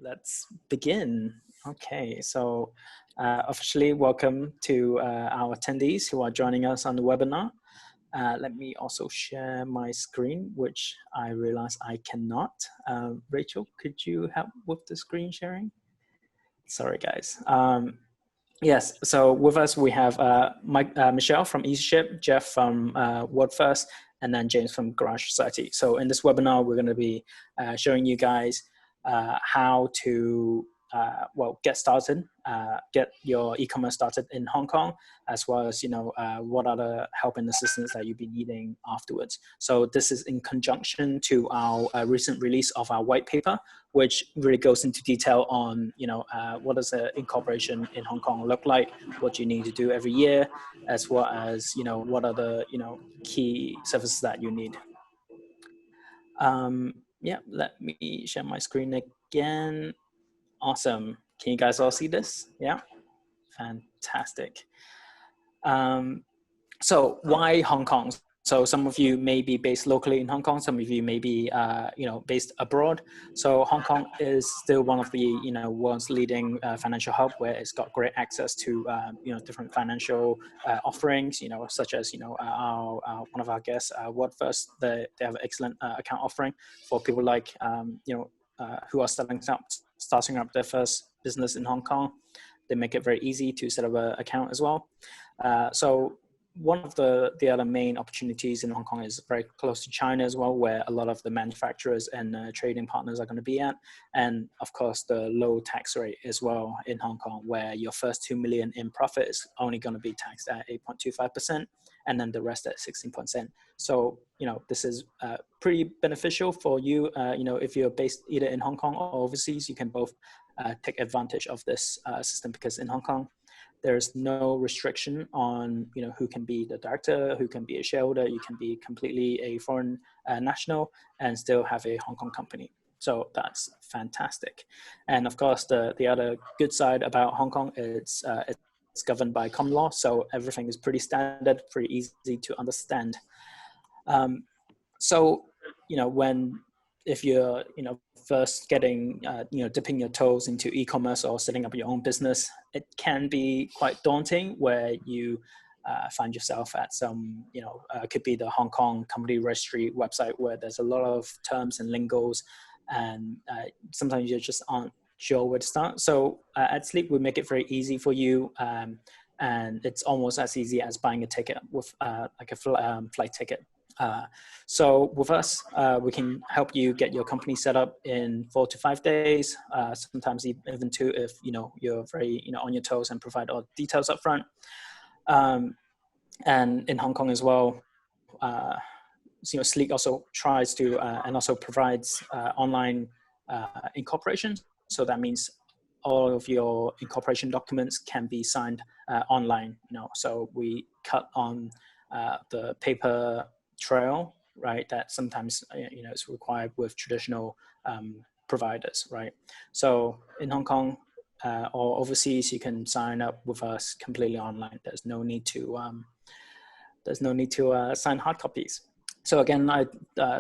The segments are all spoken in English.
let's begin. Okay, so officially welcome to our attendees who are joining us on the webinar. Let me also share my screen, which I realize I cannot. Rachel, could you help with the screen sharing? Sorry, guys. Yes, so with us we have Michelle from Easyship, Jeff from WorldFirst, and then James from GarageSociety. So in this webinar, we're going to be showing you guys how to get started, get your e-commerce started in Hong Kong, as well as what other help and assistance that you'll be needing afterwards. So this is in conjunction to our recent release of our white paper, which really goes into detail on what does an incorporation in Hong Kong look like, what you need to do every year, as well as what are the key services that you need. Yeah, let me share my screen again. Awesome. Can you guys all see this? Yeah, fantastic. So why Hong Kong? So some of you may be based locally in Hong Kong. Some of you may be, based abroad. So Hong Kong is still one of the, world's leading financial hub, where it's got great access to, different financial offerings, such as, our one of our guests, WorldFirst, they have an excellent account offering for people like, who are starting up their first business in Hong Kong. They make it very easy to set up an account as well. So one of the other main opportunities in Hong Kong is very close to China as well, where a lot of the manufacturers and trading partners are going to be at. And of course, the low tax rate as well in Hong Kong, where your first 2 million in profit is only going to be taxed at 8.25%, and then the rest at 16%. So, this is pretty beneficial for you. If you're based either in Hong Kong or overseas, you can both take advantage of this system, because in Hong Kong, there's no restriction on who can be the director, who can be a shareholder. You can be completely a foreign national and still have a Hong Kong company. So that's fantastic. And of course, the other good side about Hong Kong is it's governed by common law, so everything is pretty standard, pretty easy to understand. So if you're first getting dipping your toes into e-commerce or setting up your own business, it can be quite daunting, where you find yourself at some could be the Hong Kong Company Registry website, where there's a lot of terms and lingos, and sometimes you just aren't sure where to start. So at Sleep, we make it very easy for you, and it's almost as easy as buying a ticket with like a flight ticket. So with us, we can help you get your company set up in 4 to 5 days, sometimes even 2 if you're very on your toes and provide all the details up front. And in Hong Kong as well, Sleek also tries to and also provides online incorporation. So that means all of your incorporation documents can be signed online. So we cut on the paper trail, right, that sometimes is required with traditional providers, right? So in Hong Kong or overseas, you can sign up with us completely online. There's no need to sign hard copies. So again, I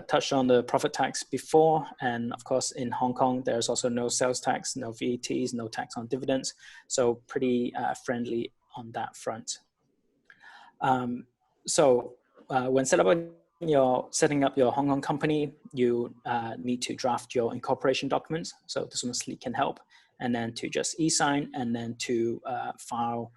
touched on the profit tax before, and of course in Hong Kong there's also no sales tax, no VATs, no tax on dividends, so pretty friendly on that front. When setting up your Hong Kong company, you need to draft your incorporation documents. So this one Sleek can help, and then to just e-sign, and then to file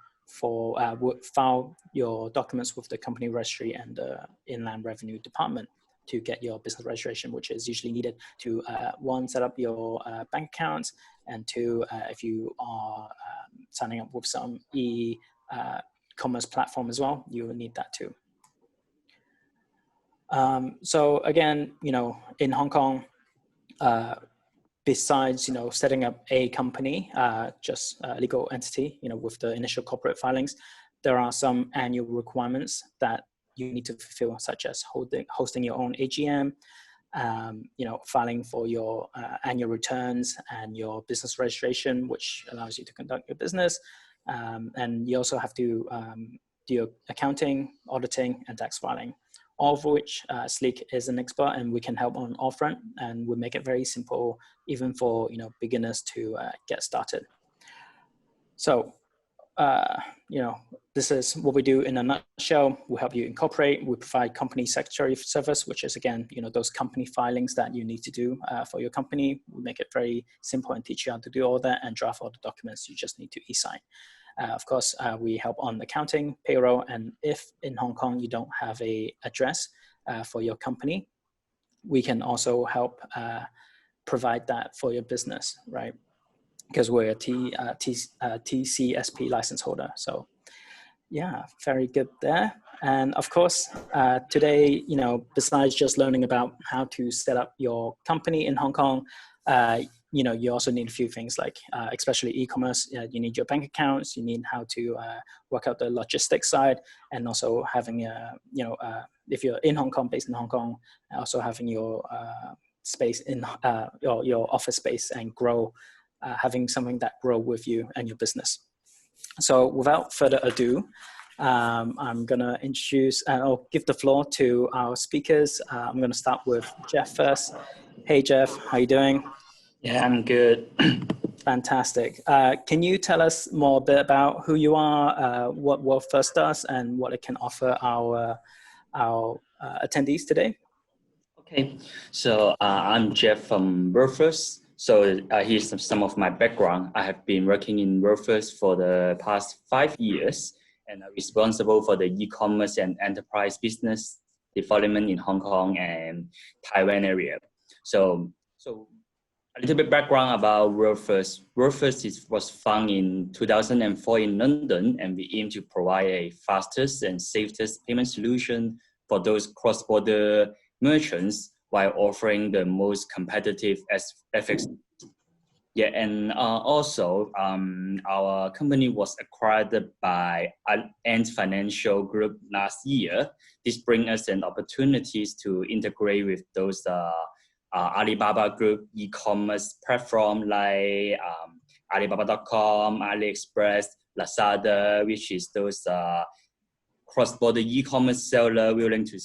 your documents with the company registry and the Inland Revenue Department to get your business registration, which is usually needed to one, set up your bank accounts, and two, if you are signing up with some e-commerce platform as well, you will need that too. So again, in Hong Kong, besides, setting up a company, just a legal entity, with the initial corporate filings, there are some annual requirements that you need to fulfill, such as hosting your own AGM, filing for your annual returns and your business registration, which allows you to conduct your business. And you also have to do your accounting, auditing, and tax filing. all of which Sleek is an expert, and we can help on all front, and we make it very simple, even for beginners to get started. So, this is what we do in a nutshell. We help you incorporate. We provide company secretary service, which is again, those company filings that you need to do for your company. We make it very simple and teach you how to do all that and draft all the documents. You just need to e-sign. Of course, we help on accounting, payroll, and if in Hong Kong you don't have a address for your company, we can also help provide that for your business, right? Because we're a TCSP license holder. So yeah, very good there. And of course, today, besides just learning about how to set up your company in Hong Kong, you also need a few things like, especially e-commerce, you need your bank accounts, you need how to work out the logistics side, and also having, if you're in Hong Kong, based in Hong Kong, also having your space in your office space and grow, having something that grow with you and your business. So without further ado, I'm gonna introduce, I'll give the floor to our speakers. I'm gonna start with Jeff first. Hey Jeff, how you doing? Yeah, I'm good. Fantastic. Can you tell us more a bit about who you are, what WorldFirst does, and what it can offer our attendees today? Okay, so I'm Jeff from WorldFirst. So here's some of my background. I have been working in WorldFirst for the past 5 years, and I'm responsible for the e-commerce and enterprise business development in Hong Kong and Taiwan area. So a little bit background about WorldFirst. WorldFirst was founded in 2004 in London, and we aim to provide a fastest and safest payment solution for those cross-border merchants while offering the most competitive FX. Yeah, and also our company was acquired by Ant Financial Group last year. This brings us an opportunities to integrate with those Alibaba Group e-commerce platform like Alibaba.com, AliExpress, Lazada, which is those cross-border e-commerce seller willing to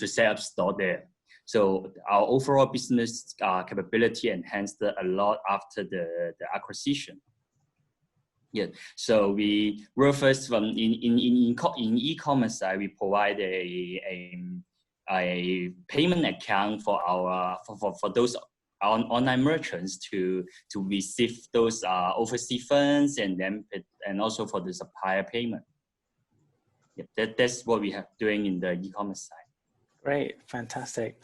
set up store there. So our overall business capability enhanced a lot after the acquisition. Yeah, so we were first from in e-commerce side, we provide a payment account for our for those online merchants to receive those overseas funds and also for the supplier payment. Yeah, that's what we have doing in the e-commerce side. Great, fantastic.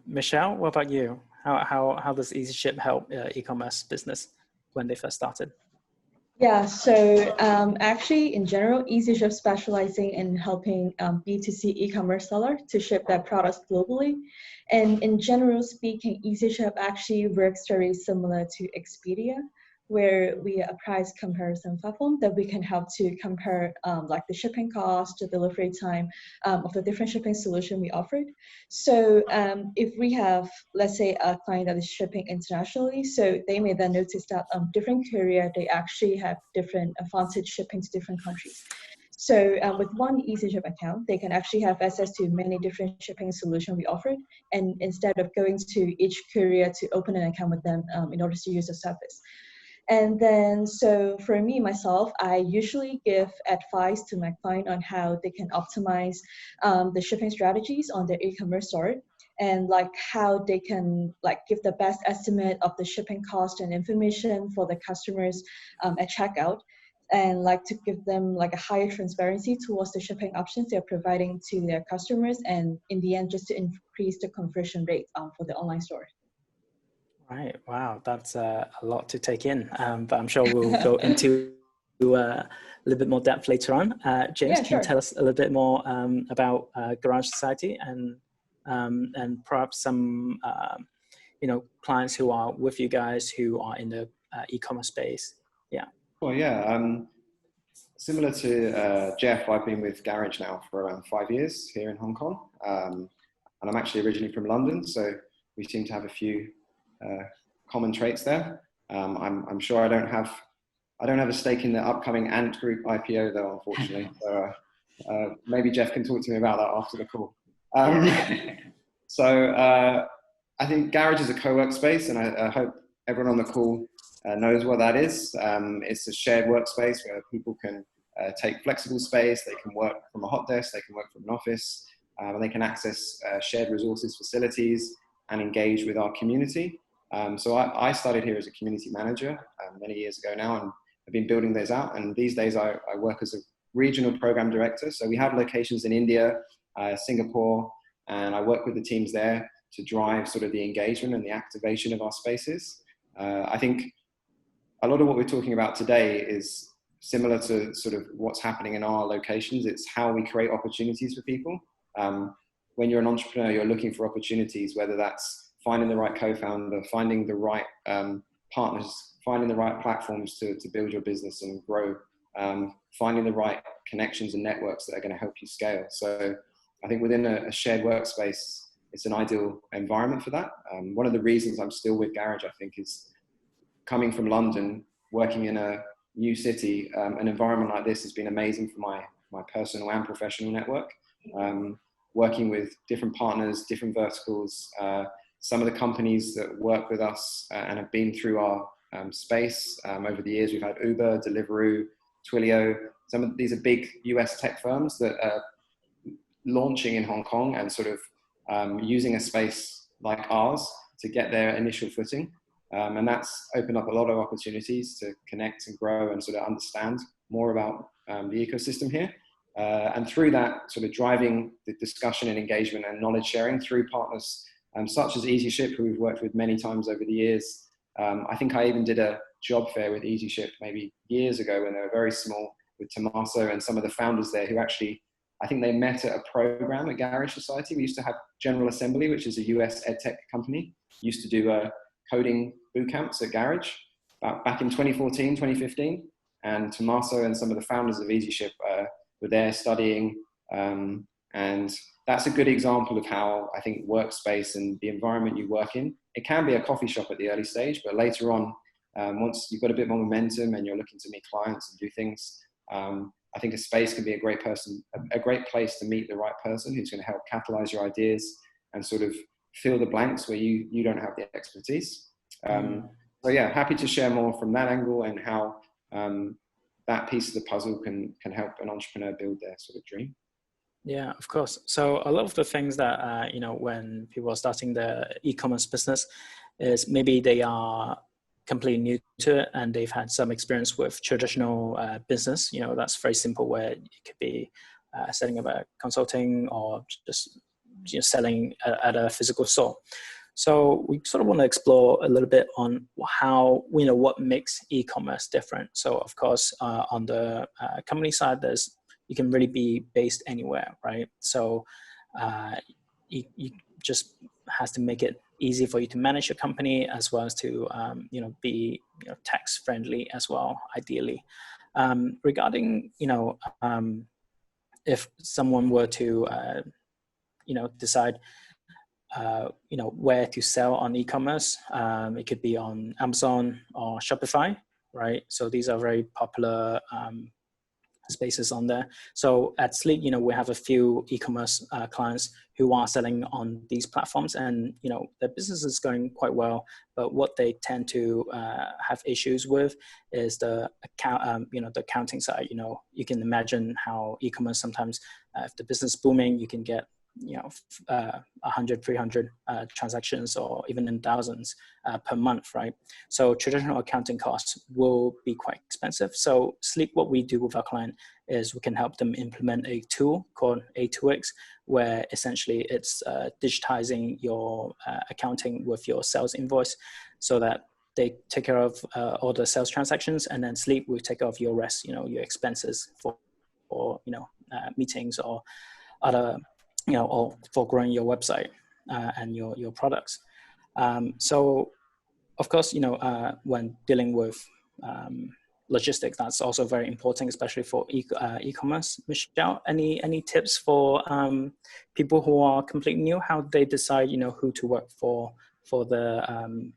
Michelle, what about you? How does Easyship help e-commerce business when they first started? Yeah, so actually, in general, Easyship specializing in helping B2C e-commerce seller to ship their products globally. And in general speaking, Easyship actually works very similar to Expedia, where we are a price comparison platform that we can help to compare like the shipping cost, the delivery time of the different shipping solution we offered. So if we have, let's say, a client that is shipping internationally, so they may then notice that different courier, they actually have different advantage shipping to different countries. So with one Easyship account, they can actually have access to many different shipping solutions we offered, and instead of going to each courier to open an account with them in order to use the service. And then, so for me, myself, I usually give advice to my client on how they can optimize the shipping strategies on their e-commerce store, and like how they can like give the best estimate of the shipping cost and information for the customers at checkout, and like to give them like a higher transparency towards the shipping options they're providing to their customers, and in the end, just to increase the conversion rate for the online store. Right. Wow, that's a lot to take in, but I'm sure we'll go into a little bit more depth later on. James, Yeah, sure. Can you tell us a little bit more about GarageSociety and perhaps some clients who are with you guys who are in the e-commerce space? Yeah. Well, yeah. Similar to Jeff, I've been with Garage now for around 5 years here in Hong Kong, and I'm actually originally from London, so we seem to have a few common traits there. I'm sure I don't have a stake in the upcoming Ant Group IPO though, unfortunately. So Maybe Jeff can talk to me about that after the call. So I think Garage is a co-work space, and I hope everyone on the call knows what that is. It's a shared workspace where people can take flexible space, they can work from a hot desk, they can work from an office, and they can access shared resources, facilities, and engage with our community. So I started here as a community manager many years ago now, and I've been building those out. And these days I work as a regional program director. So we have locations in India, Singapore, and I work with the teams there to drive sort of the engagement and the activation of our spaces. I think a lot of what we're talking about today is similar to sort of what's happening in our locations. It's how we create opportunities for people. When you're an entrepreneur, you're looking for opportunities, whether that's finding the right co-founder, finding the right partners, finding the right platforms to build your business and grow, finding the right connections and networks that are going to help you scale. So I think within a shared workspace, it's an ideal environment for that. One of the reasons I'm still with Garage, I think, is coming from London, working in a new city, an environment like this has been amazing for my personal and professional network. Working with different partners, different verticals, some of the companies that work with us and have been through our space over the years. We've had Uber, Deliveroo, Twilio. Some of these are big US tech firms that are launching in Hong Kong and sort of using a space like ours to get their initial footing. And that's opened up a lot of opportunities to connect and grow and sort of understand more about the ecosystem here. And through that, sort of driving the discussion and engagement and knowledge sharing through partners such as Easyship, who we've worked with many times over the years. I think I even did a job fair with Easyship maybe years ago when they were very small, with Tommaso and some of the founders there who actually, I think they met at a program at GarageSociety. We used to have General Assembly, which is a US edtech company, used to do coding boot camps at Garage back in 2014, 2015. And Tommaso and some of the founders of Easyship were there studying. And that's a good example of how I think workspace and the environment you work in, it can be a coffee shop at the early stage, but later on, once you've got a bit more momentum and you're looking to meet clients and do things, I think a space can be a great place to meet the right person who's going to help catalyze your ideas and sort of fill the blanks where you don't have the expertise. So yeah, happy to share more from that angle and how that piece of the puzzle can help an entrepreneur build their sort of dream. Yeah, of course. So a lot of the things that, when people are starting their e-commerce business is maybe they are completely new to it and they've had some experience with traditional business. That's very simple, where it could be setting up a consulting or just selling at a physical store. So we sort of want to explore a little bit on how, what makes e-commerce different. So of course, on the company side, you can really be based anywhere, right? So you just has to make it easy for you to manage your company, as well as to be tax friendly as well, ideally. Regarding if someone were to decide where to sell on e-commerce, it could be on Amazon or Shopify, right? So these are very popular spaces on there. So at Sleek, we have a few e-commerce clients who are selling on these platforms, and their business is going quite well. But what they tend to have issues with is the the accounting side. You can imagine how e-commerce sometimes, if the business is booming, you can get 100, 300 transactions, or even in thousands per month, right? So traditional accounting costs will be quite expensive. So Sleek, what we do with our client is we can help them implement a tool called A2X, where essentially it's digitizing your accounting with your sales invoice, so that they take care of all the sales transactions, and then Sleek will take care of your rest, your expenses for meetings or other, or for growing your website and your products. So of course, when dealing with logistics, that's also very important, especially for e-commerce. Michelle, any tips for people who are completely new, how they decide, who to work for the,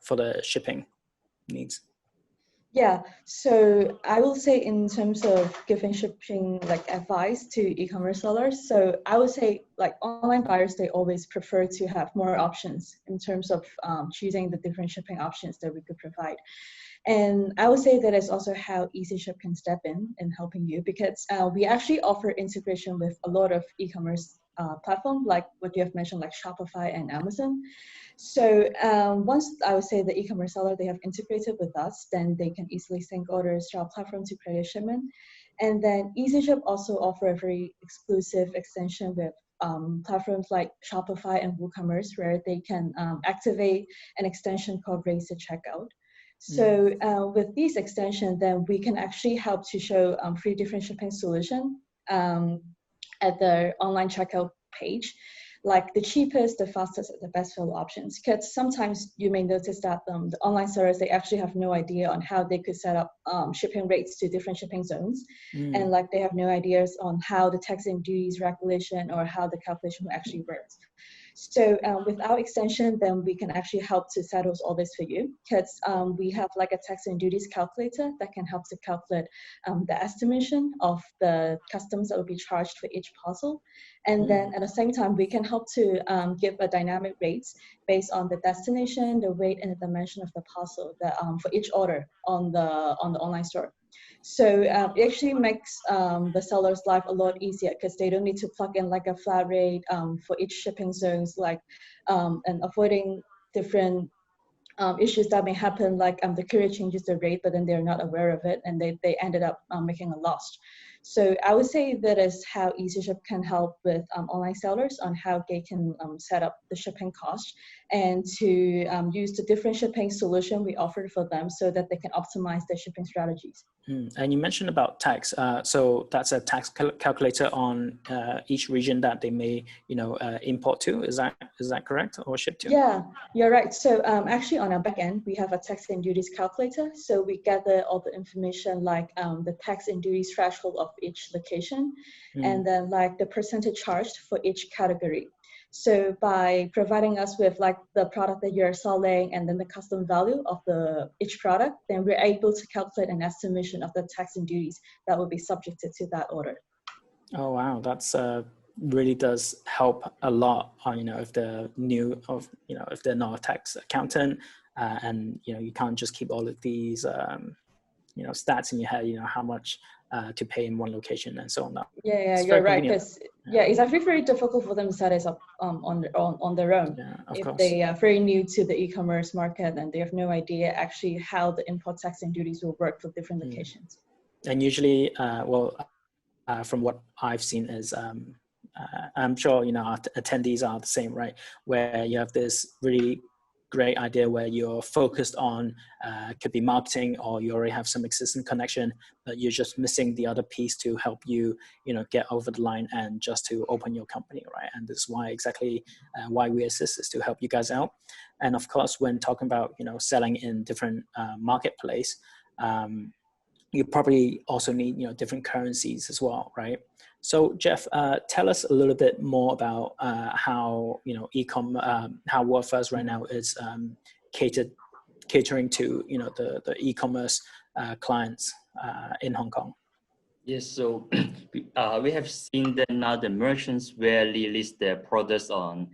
for the shipping needs? Yeah, so I will say in terms of giving shipping like advice to e-commerce sellers, so I would say like online buyers, they always prefer to have more options in terms of choosing the different shipping options that we could provide. And I would say that is also how Easyship can step in helping you, because we actually offer integration with a lot of e-commerce platforms, like what you have mentioned, like Shopify and Amazon. So once I would say the e-commerce seller, they have integrated with us, then they can easily sync orders to our platform to create a shipment. And then Easyship also offer a very exclusive extension with platforms like Shopify and WooCommerce, where they can activate an extension called Raise to Checkout. So with these extensions, then we can actually help to show three different shipping solutions at the online checkout page, like the cheapest, the fastest, and the best fill options. Because sometimes you may notice that the online sellers, they actually have no idea on how they could set up shipping rates to different shipping zones. And like they have no ideas on how the tax and duties regulation or how the calculation actually works. So with our extension, then we can actually help to settle all this for you, because we have like a tax and duties calculator that can help to calculate the estimation of the customs that will be charged for each parcel. And then at the same time, we can help to give a dynamic rates based on the destination, the weight, and the dimension of the parcel that, for each order on the online store. So it actually makes the seller's life a lot easier, because they don't need to plug in like a flat rate for each shipping zones, like and avoiding different issues that may happen, like the courier changes the rate, but then they're not aware of it, and they ended up making a loss. So I would say that is how Easyship can help with online sellers on how they can set up the shipping cost and to use the different shipping solution we offer for them so that they can optimize their shipping strategies. And you mentioned about tax. So that's a tax calculator on each region that they may, import to. Is that correct, or ship to? Yeah, you're right. So actually on our back end, we have a tax and duties calculator. So we gather all the information like the tax and duties threshold of each location, and then like the percentage charged for each category. So by providing us with like the product that you're selling and then the custom value of each product, then we're able to calculate an estimation of the tax and duties that will be subjected to that order. Oh wow, that's really does help a lot. If they're new, if they're not a tax accountant, and you can't just keep all of these stats in your head. How much to pay in one location and so on. Yeah, you're right. Because it's actually very difficult for them to set this up on their own. Yeah, of if course. they are very new to the e-commerce market and they have no idea actually how the import tax and duties will work for different locations. And usually, from what I've seen is, I'm sure our attendees are the same, right? Where you have this really great idea where you're focused on could be marketing, or you already have some existing connection, but you're just missing the other piece to help you get over the line and just to open your company, right? And this is why why we assist, is to help you guys out. And of course, when talking about selling in different marketplace, you probably also need different currencies as well, right? So Jeff, tell us a little bit more about how how WorldFirst right now is catering to the e-commerce clients in Hong Kong. Yes, so we have seen that now the merchants rarely list their products on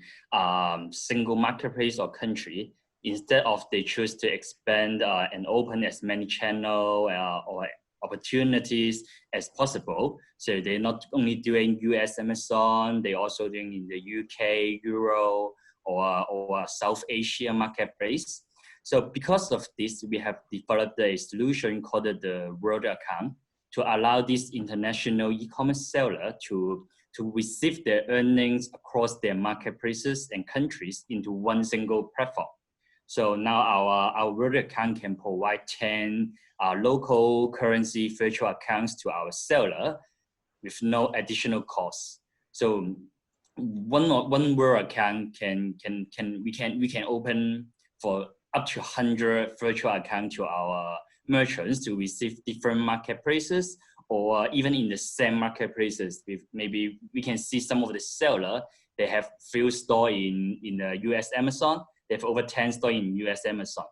single marketplace or country. Instead of they choose to expand and open as many channels or opportunities as possible. So they're not only doing US Amazon, they're also doing in the UK, Euro, or South Asia marketplace. So because of this, we have developed a solution called the World Account to allow this international e-commerce seller to receive their earnings across their marketplaces and countries into one single platform. So now our World Account can provide 10 local currency virtual accounts to our seller with no additional costs. So one World Account we can open for up to 100 virtual accounts to our merchants to receive different marketplaces, or even in the same marketplaces. Maybe we can see some of the seller, they have few store in the US Amazon. They have over 10 stores in US Amazon.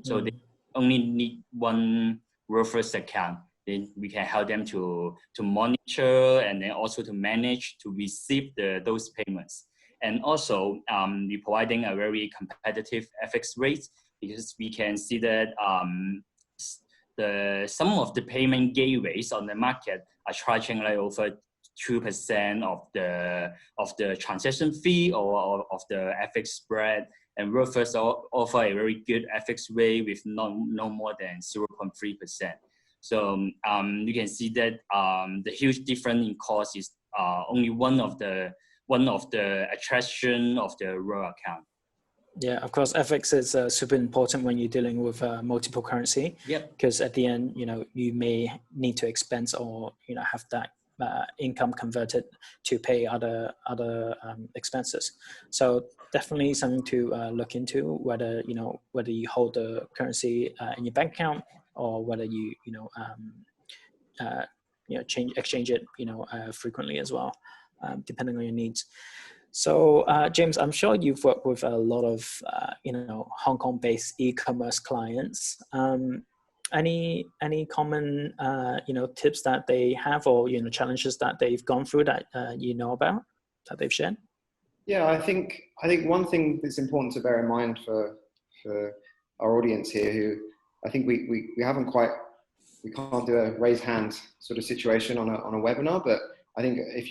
So they only need one WorldFirst account. Then we can help them to monitor and then also to manage to receive those payments. And also we're providing a very competitive FX rate, because we can see that some of the payment gateways on the market are charging like over 2% of the transaction fee or of the FX spread. And WorldFirst offer a very good FX rate with no more than 0.3%. So you can see that the huge difference in cost is only one of the attraction of the World account. Yeah, of course, FX is super important when you're dealing with multiple currency. Yep. Because at the end, you may need to expense or have that income converted to pay other expenses. So definitely something to look into, whether you hold the currency in your bank account, or whether you exchange it frequently as well, depending on your needs. So James, I'm sure you've worked with a lot of Hong Kong-based e-commerce clients. Any common tips that they have, or challenges that they've gone through that about, that they've shared? Yeah, I think one thing that's important to bear in mind for our audience here, who I think we can't do a raise hand sort of situation on a webinar, but I think if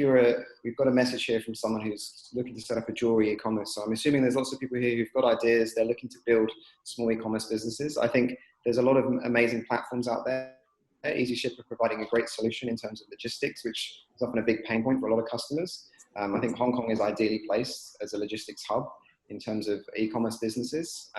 we've got a message here from someone who's looking to set up a jewelry e-commerce. So I'm assuming there's lots of people here who've got ideas, they're looking to build small e-commerce businesses. I think there's a lot of amazing platforms out there. Easyship are providing a great solution in terms of logistics, which is often a big pain point for a lot of customers. I think Hong Kong is ideally placed as a logistics hub in terms of e-commerce businesses.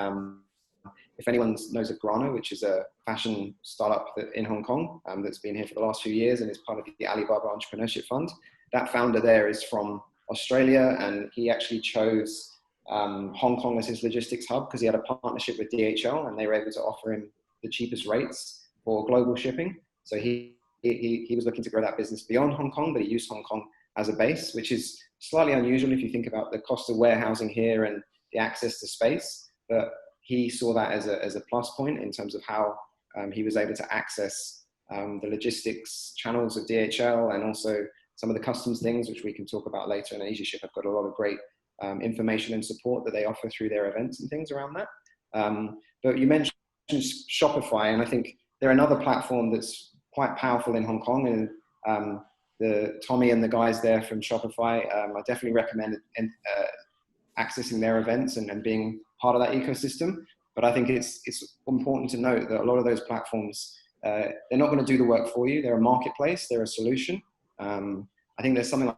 If anyone knows of Grano, which is a fashion startup in Hong Kong that's been here for the last few years and is part of the Alibaba Entrepreneurship Fund, that founder there is from Australia, and he actually chose Hong Kong as his logistics hub because he had a partnership with DHL and they were able to offer him the cheapest rates for global shipping. So he was looking to grow that business beyond Hong Kong, but he used Hong Kong as a base, which is slightly unusual if you think about the cost of warehousing here and the access to space. But he saw that as a plus point in terms of how he was able to access the logistics channels of DHL and also some of the customs things, which we can talk about later. And Easyship have got a lot of great information and support that they offer through their events and things around that. But you mentioned Shopify, and I think they're another platform that's quite powerful in Hong Kong. And the Tommy and the guys there from Shopify, I definitely recommend accessing their events and being part of that ecosystem. But I think it's important to note that a lot of those platforms, they're not going to do the work for you. They're a marketplace, they're a solution. I think there's something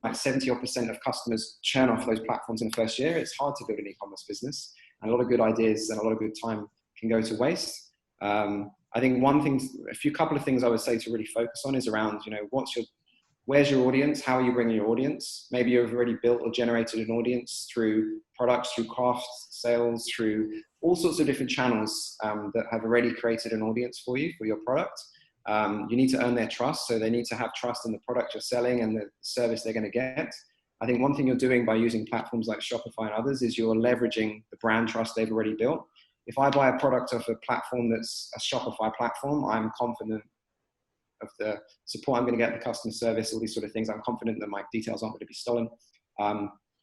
like 70% of customers churn off those platforms in the first year. It's hard to build an e-commerce business, and a lot of good ideas and a lot of good time can go to waste. I think a couple of things I would say to really focus on is around, where's your audience? How are you bringing your audience? Maybe you've already built or generated an audience through products, through crafts, sales, through all sorts of different channels that have already created an audience for you, for your product. You need to earn their trust. So they need to have trust in the product you're selling and the service they're going to get. I think one thing you're doing by using platforms like Shopify and others is you're leveraging the brand trust they've already built. If I buy a product off a platform that's a Shopify platform, I'm confident of the support I'm going to get, the customer service, all these sort of things. I'm confident that my details aren't going to be stolen.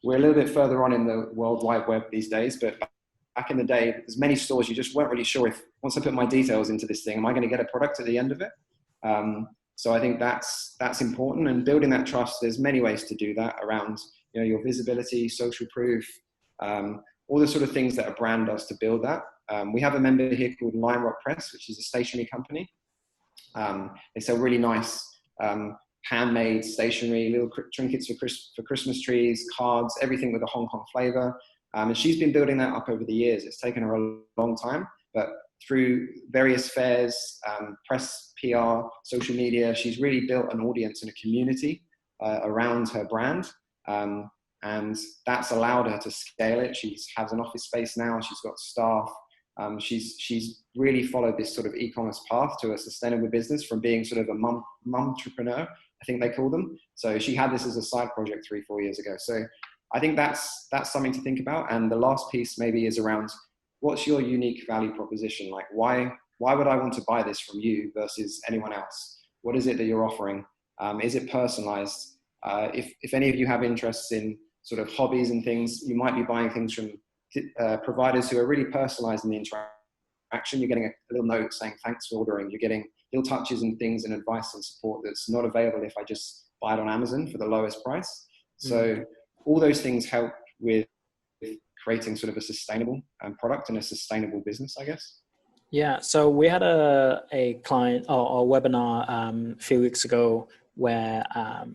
We're a little bit further on in the World Wide Web these days, but back in the day, there's many stores you just weren't really sure if, once I put my details into this thing, am I going to get a product at the end of it? So I think that's important, and building that trust, there's many ways to do that around your visibility, social proof, all the sort of things that a brand does to build that. We have a member here called Lion Rock Press, which is a stationery company. They sell really nice handmade stationery, little trinkets for Christmas trees, cards, everything with a Hong Kong flavor. And she's been building that up over the years. It's taken her a long time, but through various fairs, press, PR, social media, she's really built an audience and a community around her brand. And that's allowed her to scale it. She has an office space now. She's got staff. She's really followed this sort of e-commerce path to a sustainable business from being sort of a mum-entrepreneur, I think they call them. So she had this as a side project 3-4 years ago. So I think that's something to think about. And the last piece maybe is around what's your unique value proposition? Like why why would I want to buy this from you versus anyone else? What is it that you're offering? Is it personalized? If any of you have interests in sort of hobbies and things, you might be buying things from providers who are really personalized in the interaction. You're getting a little note saying thanks for ordering. You're getting little touches and things and advice and support that's not available if I just buy it on Amazon for the lowest price. So all those things help with creating sort of a sustainable product and a sustainable business, I guess. Yeah, so we had a client or webinar a few weeks ago where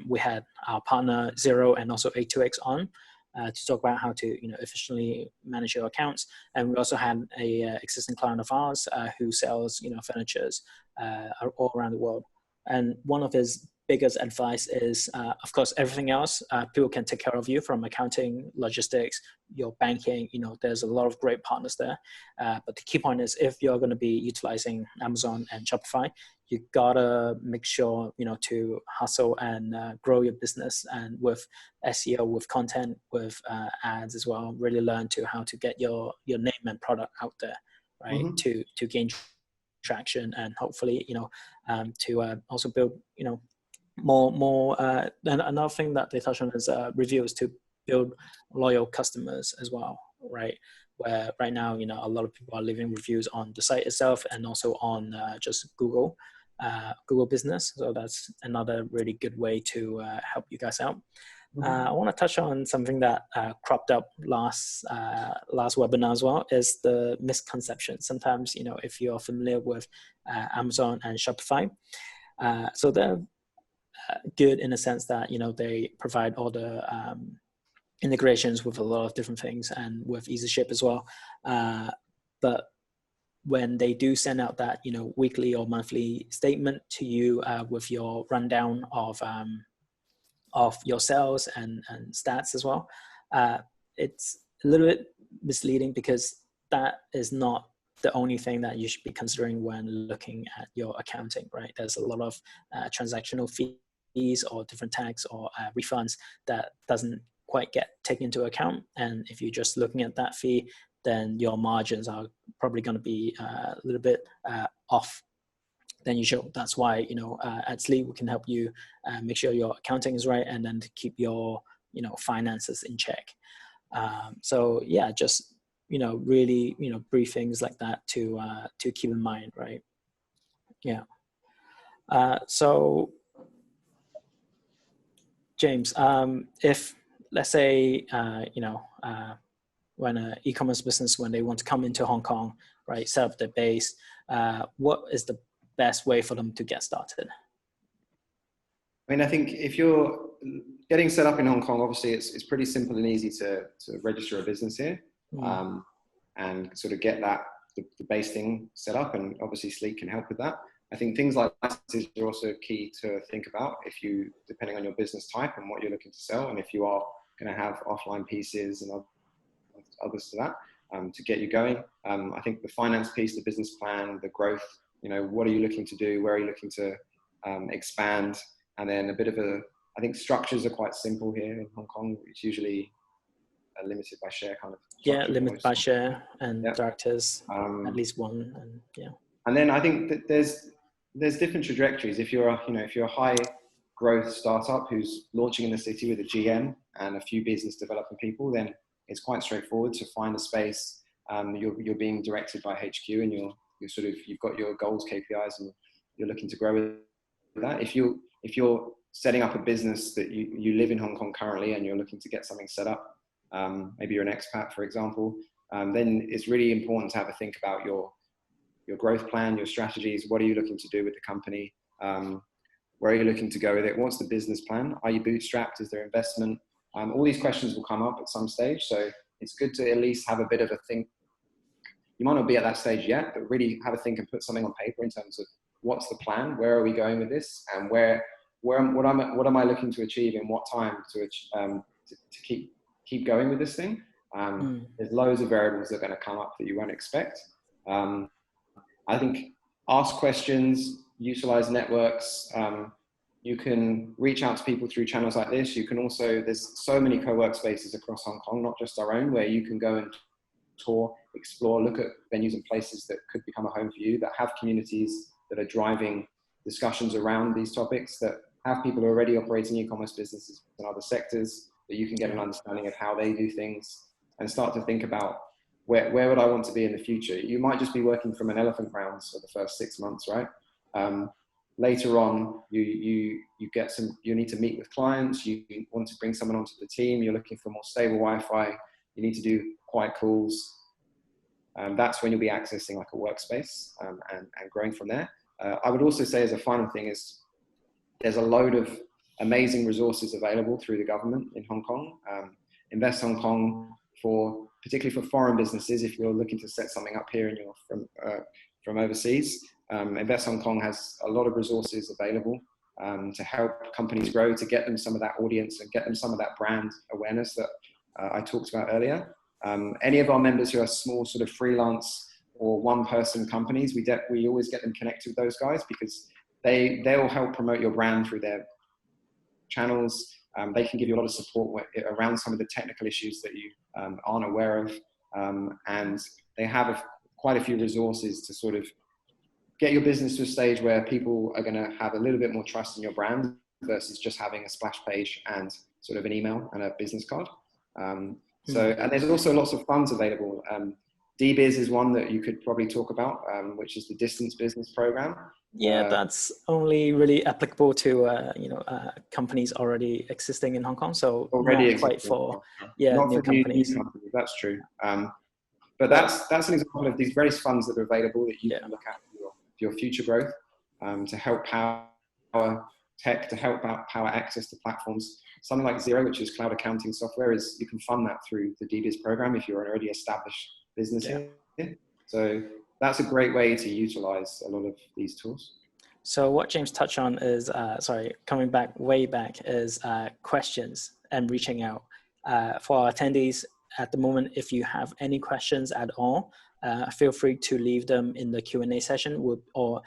we had our partner Zero and also A2X on to talk about how to efficiently manage your accounts. And we also had a existing client of ours who sells furnitures all around the world. And one of his biggest advice is, of course, everything else people can take care of you, from accounting, logistics, your banking. There's a lot of great partners there. But the key point is, if you're going to be utilizing Amazon and Shopify, you gotta make sure to hustle and grow your business, and with SEO, with content, with ads as well. Really learn how to get your name and product out there, right? To gain traction, and hopefully to also build more and another thing that they touch on is reviews, to build loyal customers as well, right? Where right now a lot of people are leaving reviews on the site itself and also on just Google business. So that's another really good way to help you guys out. I want to touch on something that cropped up last webinar as well, is the misconception. Sometimes if you're familiar with Amazon and Shopify, so they're good in the sense that they provide all the integrations with a lot of different things, and with Easyship as well. But when they do send out that weekly or monthly statement to you with your rundown of your sales and stats as well, it's a little bit misleading, because that is not the only thing that you should be considering when looking at your accounting, right? There's a lot of transactional fees or different tax or refunds that doesn't quite get taken into account. And if you're just looking at that fee, then your margins are probably going to be a little bit off than usual. That's why at Sleep we can help you make sure your accounting is right, and then to keep your finances in check. So yeah, just really brief things like that to keep in mind, right? Yeah. So James, if let's say when an e-commerce business, when they want to come into Hong Kong, right, set up their base, what is the best way for them to get started? I mean, I think if you're getting set up in Hong Kong, obviously it's pretty simple and easy to register a business here, and sort of get the base thing set up, and obviously Sleek can help with that. I think things like licenses are also key to think about, depending on your business type and what you're looking to sell, and if you are going to have offline pieces and others to that to get you going. I think the finance piece, the business plan, the growth, what are you looking to do? Where are you looking to expand? And then I think structures are quite simple here in Hong Kong. It's usually limited by share kind of. Yeah, limited by share and directors, at least one, and yeah. And then I think that there's different trajectories. If you're a high growth startup who's launching in the city with a GM and a few business development people, then it's quite straightforward to find a space. You're being directed by HQ, and you've got your goals, KPIs, and you're looking to grow with that. If you're setting up a business that you live in Hong Kong currently and you're looking to get something set up, maybe you're an expat, for example, then it's really important to have a think about your growth plan, your strategies. What are you looking to do with the company? Where are you looking to go with it? What's the business plan? Are you bootstrapped? Is there investment? All these questions will come up at some stage. So it's good to at least have a bit of a think. You might not be at that stage yet, but really have a think and put something on paper in terms of what's the plan? Where are we going with this? And what am I looking to achieve in what time to keep going with this thing? There's loads of variables that are going to come up that you won't expect. I think ask questions, utilize networks. You can reach out to people through channels like this. You can also, there's so many co-work spaces across Hong Kong, not just our own, where you can go and tour. explore, look at venues and places that could become a home for you, that have communities that are driving discussions around these topics, that have people who are already operating e-commerce businesses in other sectors, that you can get an understanding of how they do things and start to think about where would I want to be in the future. You might just be working from an elephant grounds for the first 6 months, right? Later on, you need to meet with clients, you want to bring someone onto the team, you're looking for more stable Wi-Fi, you need to do quiet calls. That's when you'll be accessing like a workspace and growing from there. I would also say as a final thing is there's a load of amazing resources available through the government in Hong Kong. Invest Hong Kong, particularly for foreign businesses, if you're looking to set something up here and you're from overseas, Invest Hong Kong has a lot of resources available to help companies grow, to get them some of that audience and get them some of that brand awareness that I talked about earlier. Any of our members who are small sort of freelance or one-person companies, we always get them connected with those guys because they'll help promote your brand through their channels. They can give you a lot of support around some of the technical issues that you aren't aware of. And they have quite a few resources to sort of get your business to a stage where people are going to have a little bit more trust in your brand versus just having a splash page and sort of an email and a business card. And there's also lots of funds available. DBiz is one that you could probably talk about, which is the distance business program. Yeah, that's only really applicable to companies already existing in Hong Kong. So already not quite for not new for companies. new companies. That's true. But that's an example of these various funds that are available that you can look at for your future growth, to help power tech, to help power access to platforms. Something like Xero, which is cloud accounting software, you can fund that through the DBiz program if you're an already established business here. So that's a great way to utilize a lot of these tools. So what James touched on is, coming way back, is questions and reaching out. For our attendees at the moment, if you have any questions at all, feel free to leave them in the Q&A session, or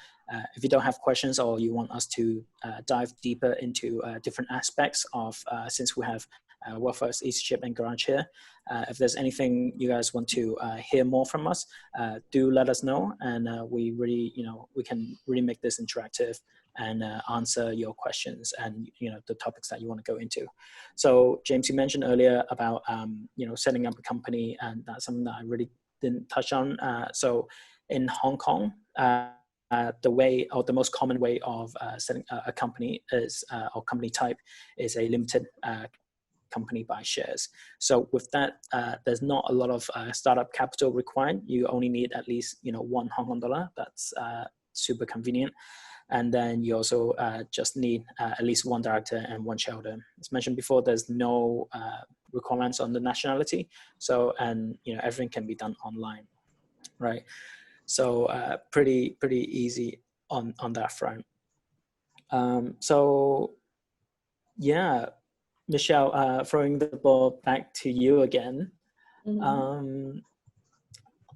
if you don't have questions or you want us to dive deeper into different aspects of, since we have WorldFirst, Easyship and Garage here, if there's anything you guys want to hear more from us, do let us know, and we really, we can really make this interactive and answer your questions and the topics that you want to go into. So James, you mentioned earlier about setting up a company, and that's something that I really didn't touch on. So in Hong Kong, the way, or the most common way of setting a company is, or company type, is a limited company by shares. So with that, there's not a lot of startup capital required. You only need at least $1 Hong Kong dollar. That's super convenient. And then you also just need at least one director and one shareholder. As mentioned before, there's no requirements on the nationality. So, and everything can be done online, right? So pretty easy on that front. So yeah, Michelle, throwing the ball back to you again. Mm-hmm.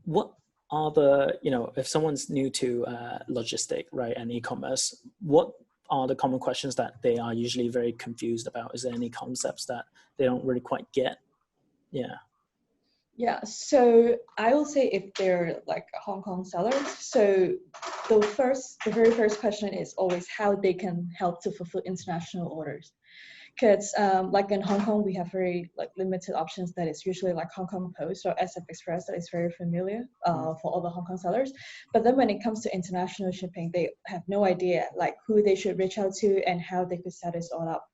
What are the, if someone's new to logistic, right, and e-commerce, what are the common questions that they are usually very confused about? Is there any concepts that they don't really quite get? Yeah, so I will say if they're like Hong Kong sellers, so the very first question is always how they can help to fulfill international orders. Because like in Hong Kong, we have very limited options that is usually like Hong Kong Post or SF Express that is very familiar for all the Hong Kong sellers. But then when it comes to international shipping, they have no idea who they should reach out to and how they could set this all up.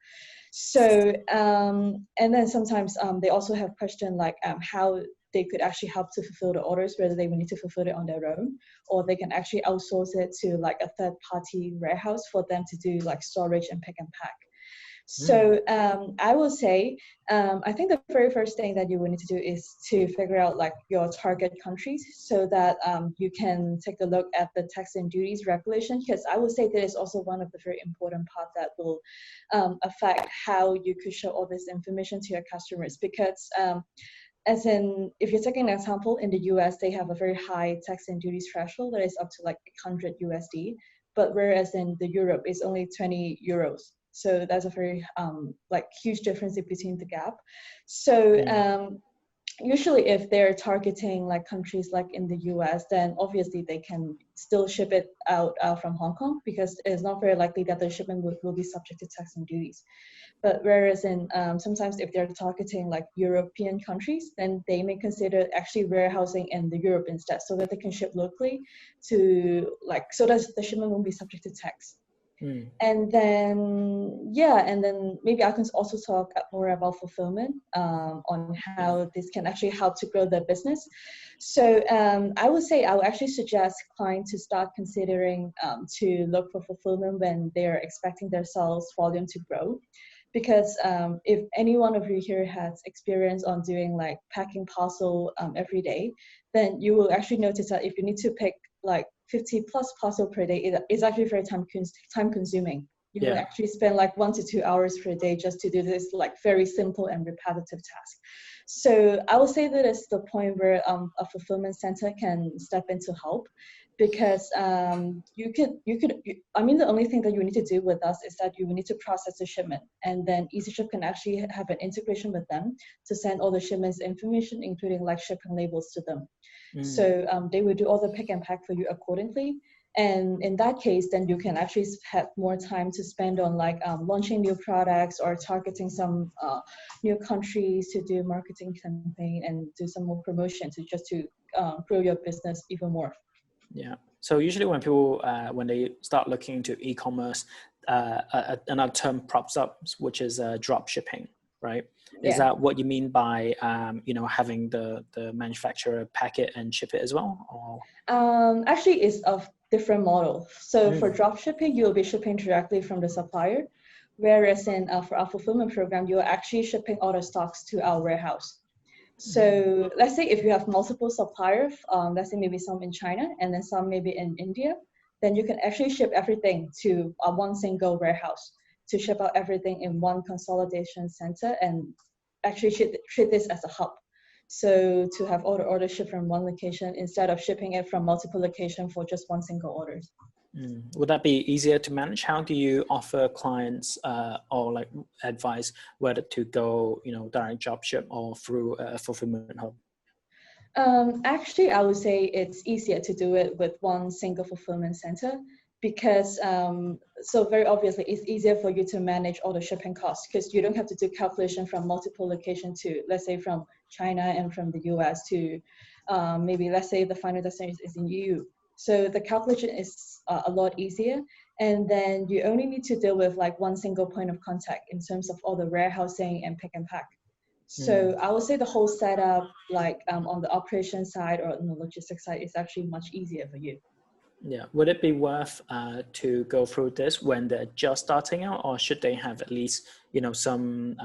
So, and then sometimes they also have questions like how they could actually help to fulfill the orders, whether they will need to fulfill it on their own, or they can actually outsource it to a third-party warehouse for them to do storage and pick and pack. So I will say, I think the very first thing that you will need to do is to figure out your target countries so that you can take a look at the tax and duties regulation, because I would say that is also one of the very important parts that will affect how you could show all this information to your customers. Because as in, if you're taking an example, in the US, they have a very high tax and duties threshold that is up to 100 USD, but whereas in the Europe, it's only 20 euros. So that's a very huge difference between the gap. So usually if they're targeting like countries like in the US, then obviously they can still ship it out from Hong Kong, because it's not very likely that the shipment will be subject to tax and duties. But whereas in sometimes if they're targeting like European countries, then they may consider actually warehousing in the Europe instead, so that they can ship locally to like, so that the shipment won't be subject to tax. And then, yeah, and then maybe I can also talk more about fulfillment on how this can actually help to grow their business. So I would say I would actually suggest clients to start considering to look for fulfillment when they're expecting their sales volume to grow. Because if any one of you here has experience on doing like packing parcel every day, then you will actually notice that if you need to pick like 50 plus parcel per day, it's actually very time consuming. You will actually spend like 1 to 2 hours per day just to do this like very simple and repetitive task. So I would say that it's the point where a fulfillment center can step in to help, because you could, I mean, the only thing that you need to do with us is that you need to process the shipment, and then Easyship can actually have an integration with them to send all the shipments information, including like shipping labels to them. So they will do all the pick and pack for you accordingly. And in that case, then you can actually have more time to spend on like launching new products or targeting some new countries to do marketing campaign and do some more promotion to just to grow your business even more. Yeah. So usually when people, when they start looking into e-commerce, another term pops up, which is drop shipping, right? Is that what you mean by, you know, having the manufacturer pack it and ship it as well? Or? Actually, it's a different model. So for drop shipping, you'll be shipping directly from the supplier, whereas in for our fulfillment program, you're actually shipping all the stocks to our warehouse. So let's say if you have multiple suppliers, let's say maybe some in China and then some maybe in India, then you can actually ship everything to one single warehouse to ship out everything in one consolidation center and actually treat this as a hub. So to have all the orders shipped from one location instead of shipping it from multiple locations for just one single order. Would that be easier to manage? How do you offer clients or like advice whether to go, you know, direct drop ship or through a fulfillment hub? Actually, I would say it's easier to do it with one single fulfillment center, because so very obviously it's easier for you to manage all the shipping costs, because you don't have to do calculation from multiple locations to, let's say, from China and from the US to maybe, let's say, the final destination is in EU. So the calculation is a lot easier, and then you only need to deal with like one single point of contact in terms of all the warehousing and pick and pack. So I would say the whole setup, like on the operation side or on the logistics side, is actually much easier for you. Yeah. Would it be worth to go through this when they're just starting out, or should they have at least, you know, some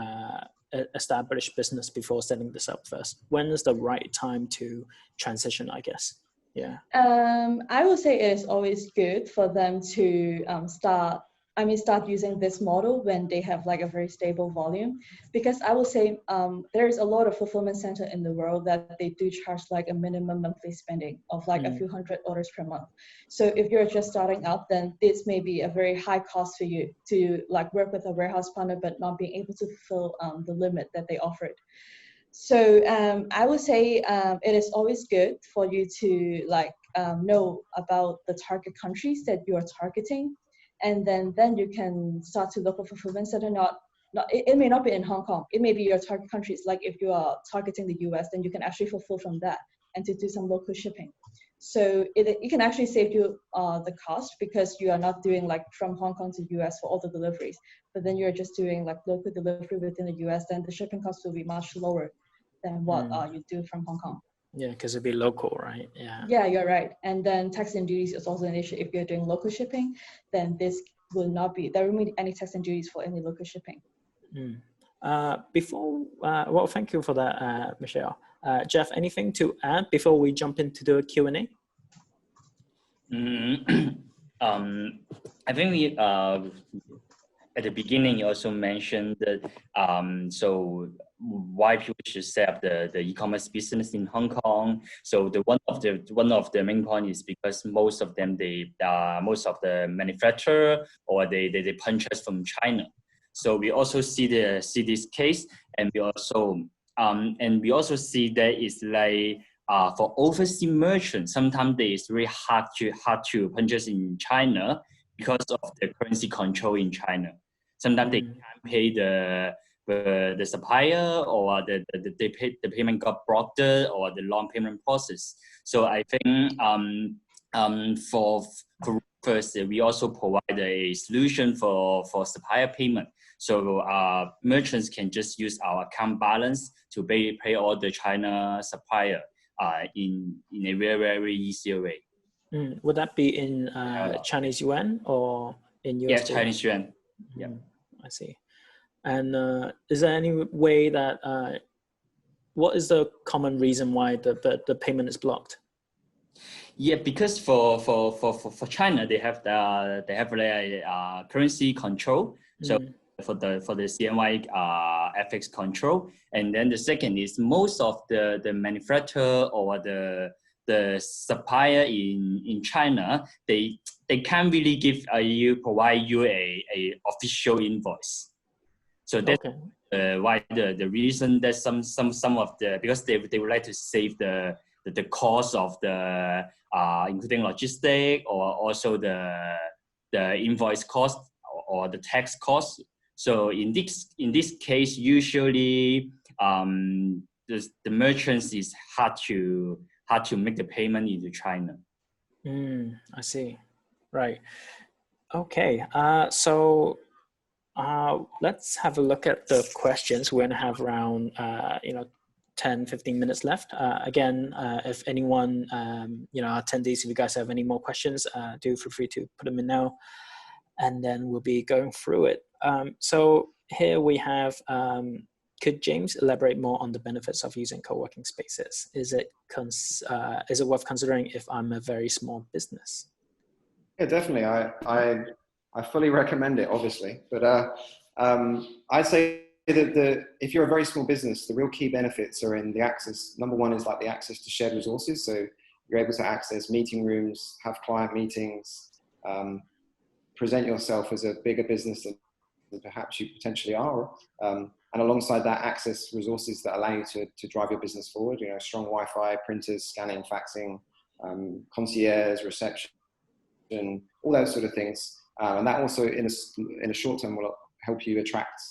established business before setting this up first? When is the right time to transition, I guess? Yeah. I would say it is always good for them to start using this model when they have like a very stable volume, because I would say there's a lot of fulfillment center in the world that they do charge like a minimum monthly spending of like a few hundred orders per month. So if you're just starting up, then this may be a very high cost for you to like work with a warehouse partner but not being able to fulfill the limit that they offered. So I would say it is always good for you to like know about the target countries that you are targeting, and then you can start to look for fulfillment center. It may not be in Hong Kong. It may be your target countries. Like if you are targeting the US, then you can actually fulfill from that and to do some local shipping. So it can actually save you the cost, because you are not doing like from Hong Kong to US for all the deliveries, but then you're just doing like local delivery within the US. Then the shipping cost will be much lower than what you do from Hong Kong. Yeah, because it'd be local, right? Yeah. Yeah, you're right. And then tax and duties is also an issue. If you're doing local shipping, then there won't be any tax and duties for any local shipping. Well, thank you for that, Michelle. Jeff, anything to add before we jump into the Q&A? I think we at the beginning you also mentioned that so why people should set up the e-commerce business in Hong Kong. So one of the main point is because most of the manufacturer or they purchase from China. So we also see this case, and we also And we also see that it's like for overseas merchants, sometimes it's very hard to purchase in China because of the currency control in China. Sometimes they can't pay the supplier, or the payment got blocked, or the long payment process. So I think for first, we also provide a solution for supplier payment. So merchants can just use our account balance to pay all the China supplier in a very, very easy way. Would that be in Chinese yuan or in USD? Yeah, Chinese yuan. Yeah. I see. And is there any way that, what is the common reason why the payment is blocked? Yeah, because for China, they have currency control. So for the CNY FX control, and then the second is most of the manufacturer or the supplier in China, they can't really provide you a official invoice. So that's why the reason that some of the, because they would like to save the cost of the including logistic, or also the invoice cost or the tax cost. So in this case, usually the merchants is hard to make the payment into China. I see. Right. Okay. So let's have a look at the questions. We're gonna have around 10-15 minutes left. Again, if anyone, attendees, if you guys have any more questions, do feel free to put them in now, and then we'll be going through it. So here we have, could James elaborate more on the benefits of using co-working spaces? Is it worth considering if I'm a very small business? Yeah, definitely. I fully recommend it, obviously, but I'd say that if you're a very small business, the real key benefits are in the access. Number one is like the access to shared resources. So you're able to access meeting rooms, have client meetings, present yourself as a bigger business than perhaps you potentially are. And alongside that, access resources that allow you to drive your business forward, strong Wi-Fi, printers, scanning, faxing, concierge, reception, all those sort of things. And that also in a short term will help you attract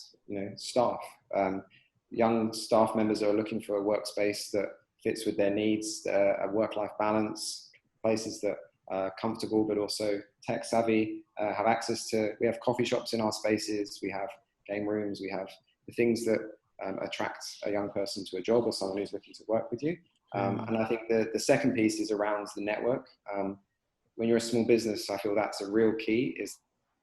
staff. Young staff members are looking for a workspace that fits with their needs, a work-life balance, places that are comfortable but also tech savvy, have access to, we have coffee shops in our spaces, we have game rooms, we have the things that attract a young person to a job or someone who's looking to work with you. And I think the second piece is around the network. When you're a small business, I feel that's a real key, is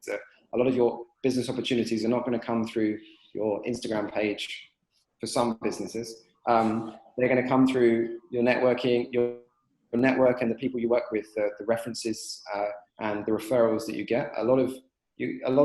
that a lot of your business opportunities are not going to come through your Instagram page for some businesses. They're going to come through your networking, your network and the people you work with, the references and the referrals that you get. A lot of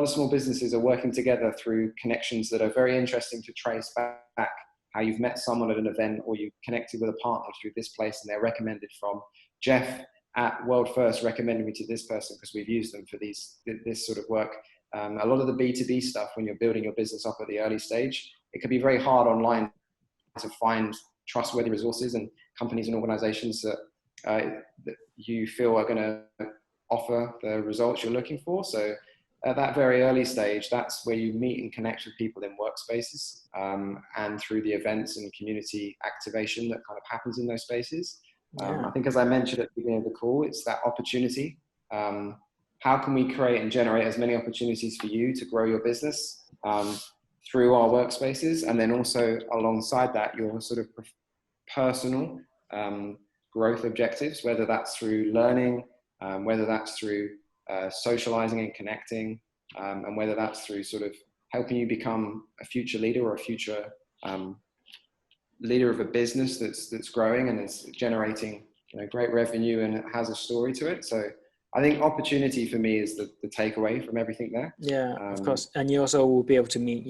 small businesses are working together through connections that are very interesting to trace back. How you've met someone at an event, or you connected with a partner through this place and they're recommended from Jeff at WorldFirst recommended me to this person because we've used them for this sort of work. A lot of the B2B stuff, when you're building your business up at the early stage, it can be very hard online to find trustworthy resources and companies and organizations that you feel are going to offer the results you're looking for. So at that very early stage, that's where you meet and connect with people in workspaces, and through the events and community activation that kind of happens in those spaces. I think, as I mentioned at the beginning of the call, it's that opportunity. How can we create and generate as many opportunities for you to grow your business through our workspaces? And then also alongside that, your sort of personal growth objectives, whether that's through learning, whether that's through socializing and connecting, and whether that's through sort of helping you become a future leader or a future leader of a business that's growing and is generating great revenue and it has a story to it. So I think opportunity for me is the takeaway from everything there. Yeah, of course. And you also will be able to meet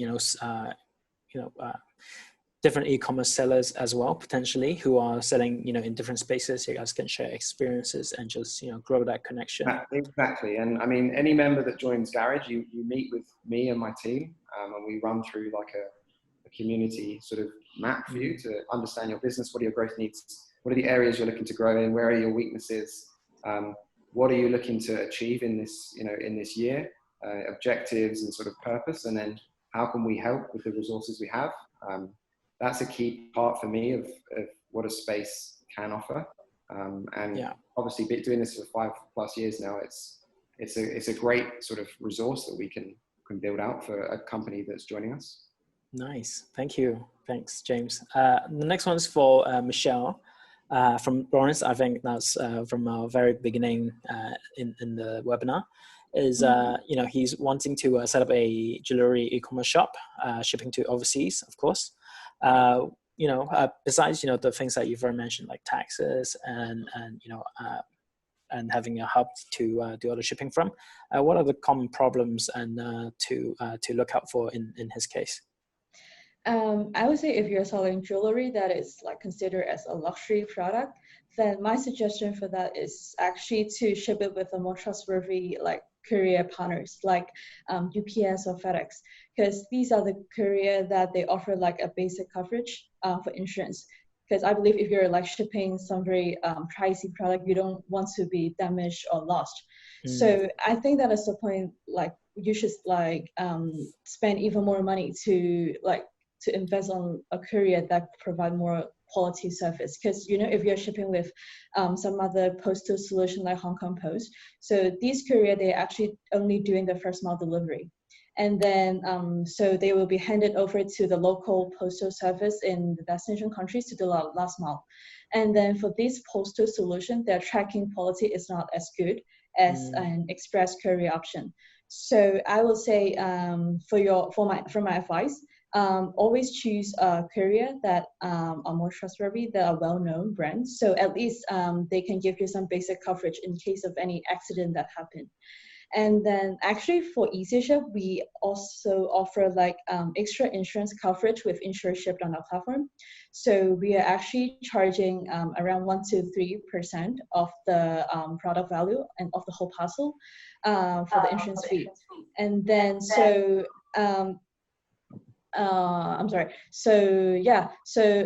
different e-commerce sellers as well, potentially, who are selling in different spaces. You guys can share experiences and just grow that connection. Exactly. And I mean, any member that joins Garage, you meet with me and my team, and we run through like community sort of map for you to understand your business. What are your growth needs? What are the areas you're looking to grow in? Where are your weaknesses? What are you looking to achieve in this, in this year? Objectives and sort of purpose, and then how can we help with the resources we have? That's a key part for me of what a space can offer. Obviously, doing this for 5+ years now, it's a great sort of resource that we can build out for a company that's joining us. Nice, thank you. Thanks, James. The next one's for Michelle from Lawrence. I think that's from our very beginning in the webinar. Is he's wanting to set up a jewelry e-commerce shop, shipping to overseas, of course. Besides the things that you've already mentioned, like taxes and having a hub to do all the shipping from, what are the common problems and to look out for in his case? I would say if you're selling jewelry that is like considered as a luxury product, then my suggestion for that is actually to ship it with a more trustworthy like courier partners like UPS or FedEx, because these are the courier that they offer like a basic coverage for insurance. Because I believe if you're like shipping some very pricey product, you don't want to be damaged or lost. So I think that is the point, like you should like spend even more money to invest on a courier that provide more quality service. Because if you're shipping with some other postal solution like Hong Kong Post, so these courier, they're actually only doing the first mile delivery, and then so they will be handed over to the local postal service in the destination countries to do the last mile. And then for this postal solution, their tracking quality is not as good as an express courier option. So I will say for my advice, always choose a courier that are more trustworthy, that are well-known brands. So at least they can give you some basic coverage in case of any accident that happened. And then actually for Easyship, we also offer like extra insurance coverage with insurance shipped on our platform. So we are actually charging around 1 to 3% of the product value and of the whole parcel for the insurance fee. And then I'm sorry.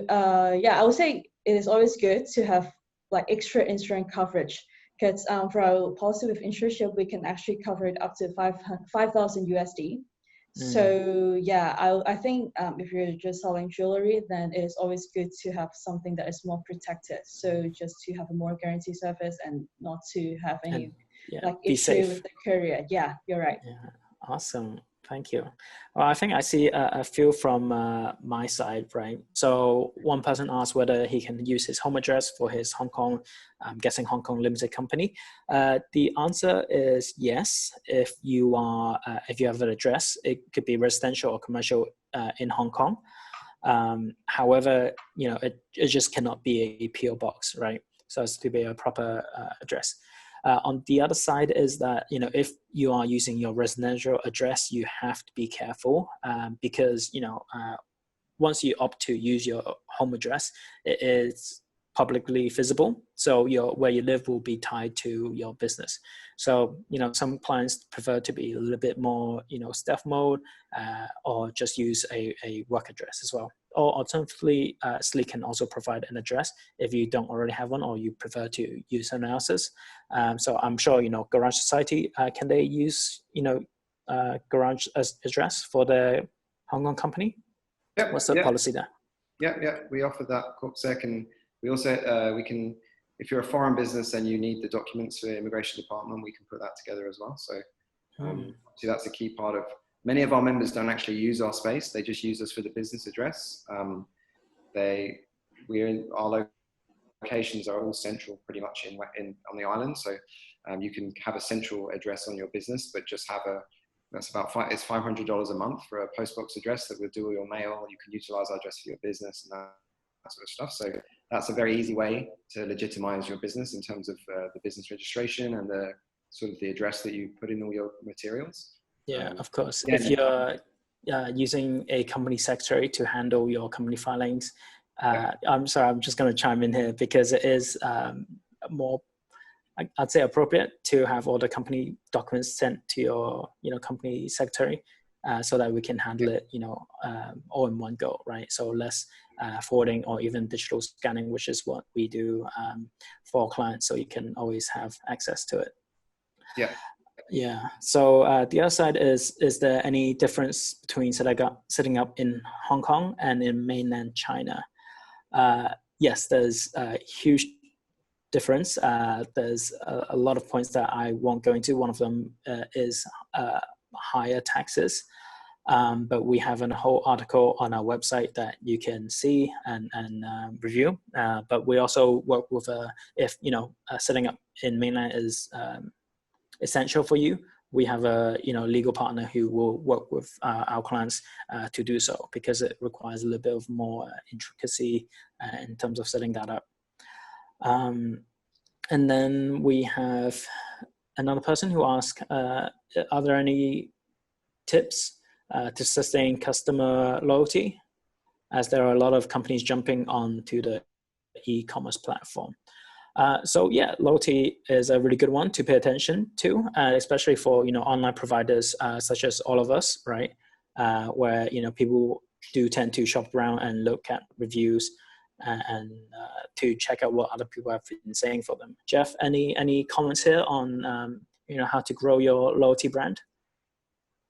I would say it is always good to have like extra insurance coverage, because for our policy with Easyship, we can actually cover it up to 5,000 USD. So I think if you're just selling jewelry, then it is always good to have something that is more protected. So just to have a more guaranteed service and not to have any issue with the courier. Yeah, you're right. Yeah, awesome. Thank you. Well, I think I see a few from my side, right? So one person asked whether he can use his home address for his Hong Kong, I'm guessing Hong Kong limited company. The answer is yes. If you have an address, it could be residential or commercial in Hong Kong. However, it just cannot be a PO box, right? So it's to be a proper address. On the other side is that, if you are using your residential address, you have to be careful because, once you opt to use your home address, it is publicly visible. So where you live will be tied to your business. So, some clients prefer to be a little bit more, stealth mode or just use a work address as well. Or alternatively, Sleek can also provide an address if you don't already have one or you prefer to use someone else's. So I'm sure, GarageSociety, can they use, Garage as address for the Hong Kong company? Yep, what's the policy there? Yeah, we offer that corpsec, and we also we can, if you're a foreign business and you need the documents for the immigration department, we can put that together as well. So, so that's a key part of. Many of our members don't actually use our space; they just use us for the business address. Our locations are all central, pretty much on the island. So you can have a central address on your business, but just have it's $500 a month for a postbox address that will do all your mail. You can utilize our address for your business and that sort of stuff. So that's a very easy way to legitimize your business in terms of the business registration and the sort of the address that you put in all your materials. Yeah, of course. If you're using a company secretary to handle your company filings, I'm sorry, I'm just going to chime in here because it is more, I'd say, appropriate to have all the company documents sent to your company secretary so that we can handle it, all in one go, right? So less forwarding or even digital scanning, which is what we do for clients, so you can always have access to it. Yeah. Yeah. So the other side is there any difference between setting up in Hong Kong and in mainland China? Yes, there's a huge difference. There's a lot of points that I won't go into. One of them is higher taxes. But we have a whole article on our website that you can see and review. But we also work with, if setting up in mainland is essential for you, we have a legal partner who will work with our clients to do so, because it requires a little bit of more intricacy in terms of setting that up. And then we have another person who asked, are there any tips to sustain customer loyalty, as there are a lot of companies jumping onto the e-commerce platform? So yeah, loyalty is a really good one to pay attention to, especially for online providers such as all of us, right? Where people do tend to shop around and look at reviews and to check out what other people have been saying for them. Jeff, any comments here on how to grow your loyalty brand?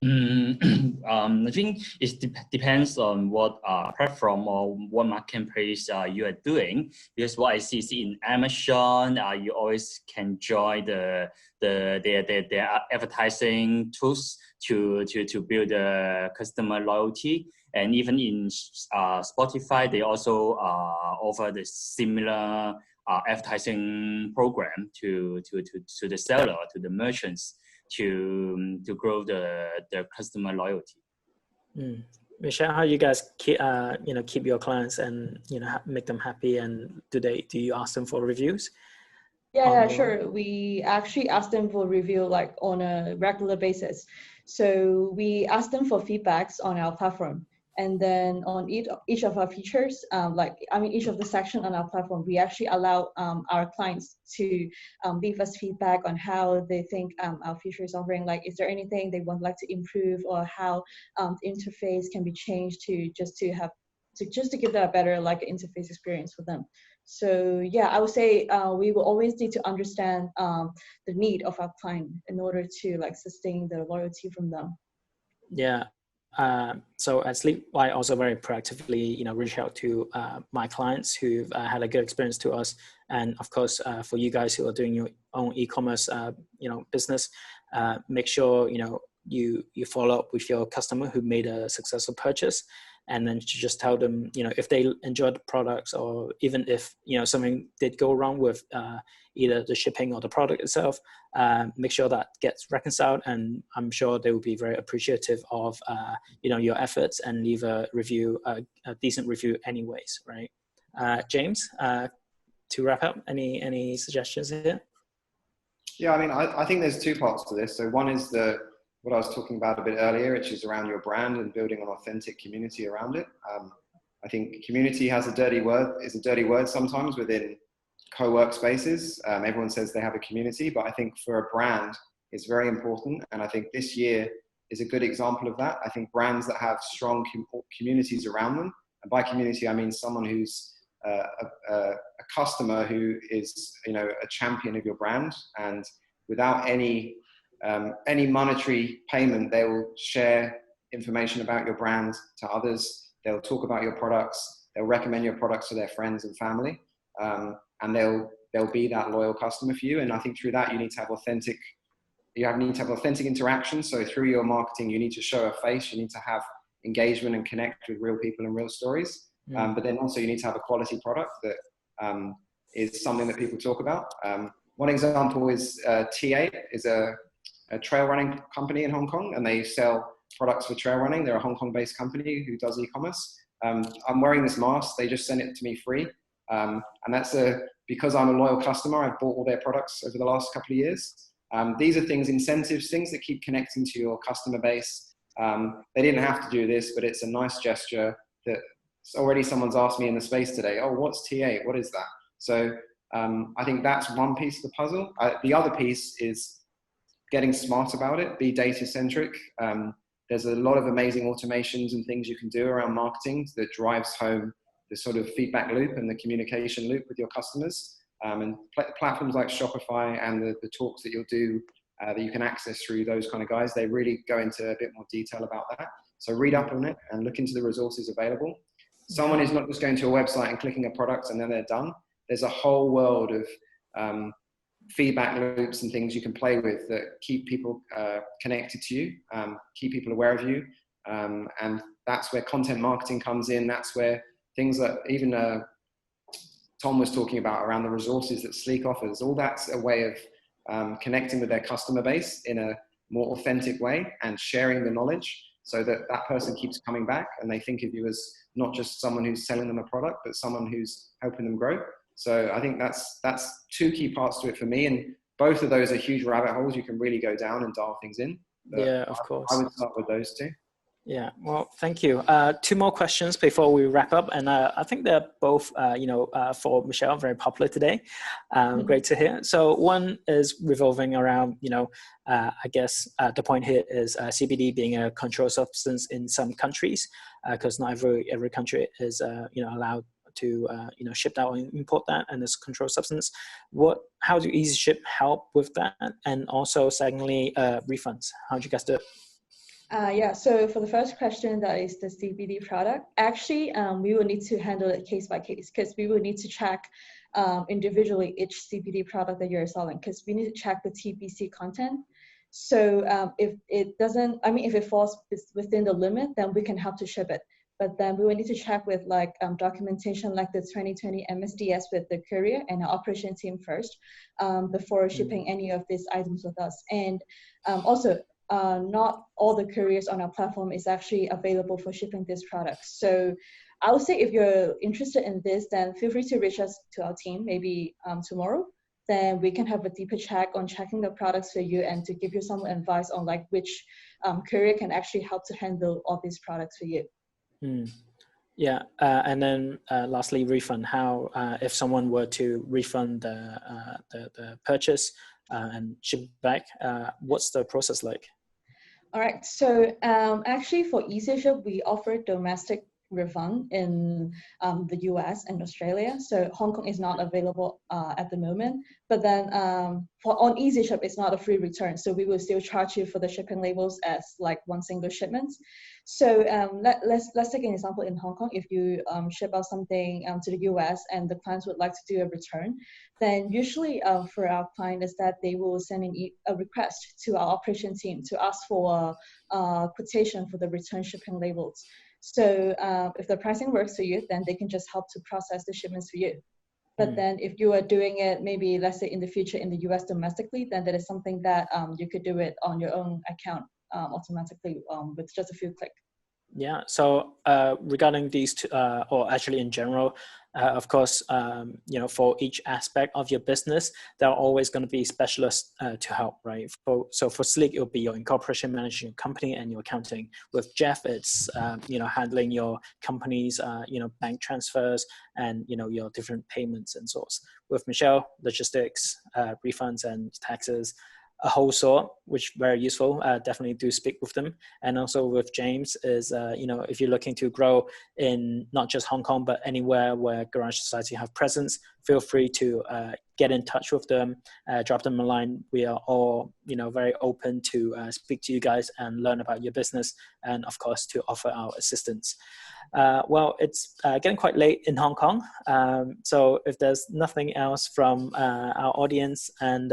I think it depends on what platform or what marketplace you are doing. Because what I see is in Amazon, you always can join their advertising tools to build customer loyalty. And even in Spotify, they also offer the similar advertising program to the seller, to the merchants, to grow the customer loyalty. Michelle, how you guys keep your clients and make them happy, and do you ask them for reviews? Yeah, sure. We actually ask them for review like on a regular basis. So we ask them for feedbacks on our platform. And then on each of our features, each of the section on our platform, we actually allow our clients to leave us feedback on how they think our feature is offering. Like, is there anything they would like to improve, or how the interface can be changed to give that a better interface experience for them. So yeah, I would say we will always need to understand the need of our client in order to sustain the loyalty from them. Yeah. So at Sleep, I also very proactively, reach out to my clients who've had a good experience to us. And of course, for you guys who are doing your own e-commerce, business, make sure, you follow up with your customer who made a successful purchase, and then just tell them, if they enjoyed the products, or even if, something did go wrong with either the shipping or the product itself, make sure that gets reconciled. And I'm sure they will be very appreciative of, your efforts, and leave a review, a decent review anyways, right? James, to wrap up, any suggestions here? Yeah, I think there's two parts to this. So one is what I was talking about a bit earlier, which is around your brand and building an authentic community around it. I think community is a dirty word sometimes within co-work spaces. Everyone says they have a community, but I think for a brand, it's very important. And I think this year is a good example of that. I think brands that have strong communities around them, and by community, I mean someone who's a customer who is, a champion of your brand, and without any monetary payment, they will share information about your brand to others. They'll talk about your products. They'll recommend your products to their friends and family, and they'll be that loyal customer for you. And I think through that, you need to have authentic interaction. So through your marketing, you need to show a face. You need to have engagement and connect with real people and real stories. But then also you need to have a quality product that is something that people talk about. One example is T8 is a trail running company in Hong Kong, and they sell products for trail running. They're a Hong Kong based company who does e-commerce. I'm wearing this mask. They just sent it to me free. And that's because I'm a loyal customer. I've bought all their products over the last couple of years. These are incentives, things that keep connecting to your customer base. They didn't have to do this, but it's a nice gesture that already someone's asked me in the space today, oh, what's T8? What is that? So I think that's one piece of the puzzle. The other piece is getting smart about it, be data centric. there's a lot of amazing automations and things you can do around marketing that drives home the sort of feedback loop and the communication loop with your customers. And platforms like Shopify and the talks that you'll do that you can access through those kind of guys, they really go into a bit more detail about that. So read up on it and look into the resources available. Someone is not just going to a website and clicking a product and then they're done. There's a whole world of feedback loops and things you can play with that keep people connected to you, keep people aware of you. And that's where content marketing comes in. That's where things that even Tom was talking about around the resources that Sleek offers, all that's a way of connecting with their customer base in a more authentic way and sharing the knowledge so that that person keeps coming back and they think of you as not just someone who's selling them a product, but someone who's helping them grow. So I think that's two key parts to it for me. And both of those are huge rabbit holes you can really go down and dial things in. But yeah, of course. I would start with those two. Yeah, well, thank you. Two more questions before we wrap up, and I think they're both, for Michelle, very popular today. Great to hear. So one is revolving around, I guess the point here is CBD being a controlled substance in some countries, because not every country is, allowed to, ship that or import that, and it's a controlled substance. How do Easyship help with that? And also, secondly, refunds. How do you guys do it? So for the first question, that is the CBD product. Actually, we will need to handle it case by case because we will need to check individually each CBD product that you're selling because we need to check the TBC content. So if it falls within the limit, then we can help to ship it. But then we will need to check with documentation like the 2020 MSDS with the courier and our operation team first before shipping any of these items with us. And also, not all the couriers on our platform is actually available for shipping this product. So I would say if you're interested in this, then feel free to reach us to our team, maybe tomorrow. Then we can have a deeper check on checking the products for you and to give you some advice on which courier can actually help to handle all these products for you. Yeah, and then lastly, refund. How if someone were to refund the purchase and ship back, what's the process like? All right, so actually for Easyship, we offer domestic refund in the US and Australia. So Hong Kong is not available at the moment, but then on Easyship, it's not a free return. So we will still charge you for the shipping labels as one single shipment. So let's take an example in Hong Kong. If you ship out something to the US and the clients would like to do a return, then usually for our client is that they will send in a request to our operation team to ask for a quotation for the return shipping labels. So if the pricing works for you, then they can just help to process the shipments for you. But then if you are doing it, maybe let's say in the future in the US domestically, then that is something that you could do it on your own account automatically with just a few clicks. Yeah, so regarding these two, or actually in general, of course, for each aspect of your business, there are always going to be specialists to help, right? So for Sleek, it'll be your incorporation managing company and your accounting. With Jeff, it's, handling your company's, bank transfers and, your different payments and sorts. With Michelle, logistics, refunds and taxes, a whole sort, which very useful. Definitely do speak with them. And also with James is, if you're looking to grow in not just Hong Kong, but anywhere where GarageSociety have presence, feel free to get in touch with them, drop them a line. We are all, very open to speak to you guys and learn about your business and of course to offer our assistance. Well, it's getting quite late in Hong Kong. So if there's nothing else from our audience and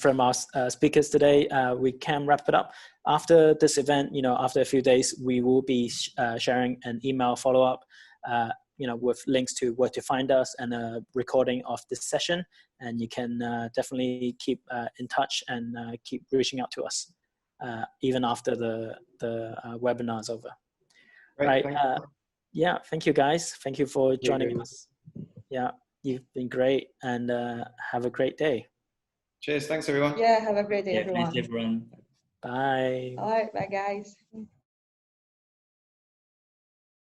from our speakers today, we can wrap it up. After this event, after a few days, we will be sharing an email follow-up, with links to where to find us and a recording of this session. And you can definitely keep in touch and keep reaching out to us, even after the webinar is over. Great, right. Yeah, thank you guys. Thank you for joining us. Yeah. You've been great and have a great day. Cheers. Thanks, everyone. Yeah, have a great day, everyone. Thanks, everyone. Bye. All right, bye, guys.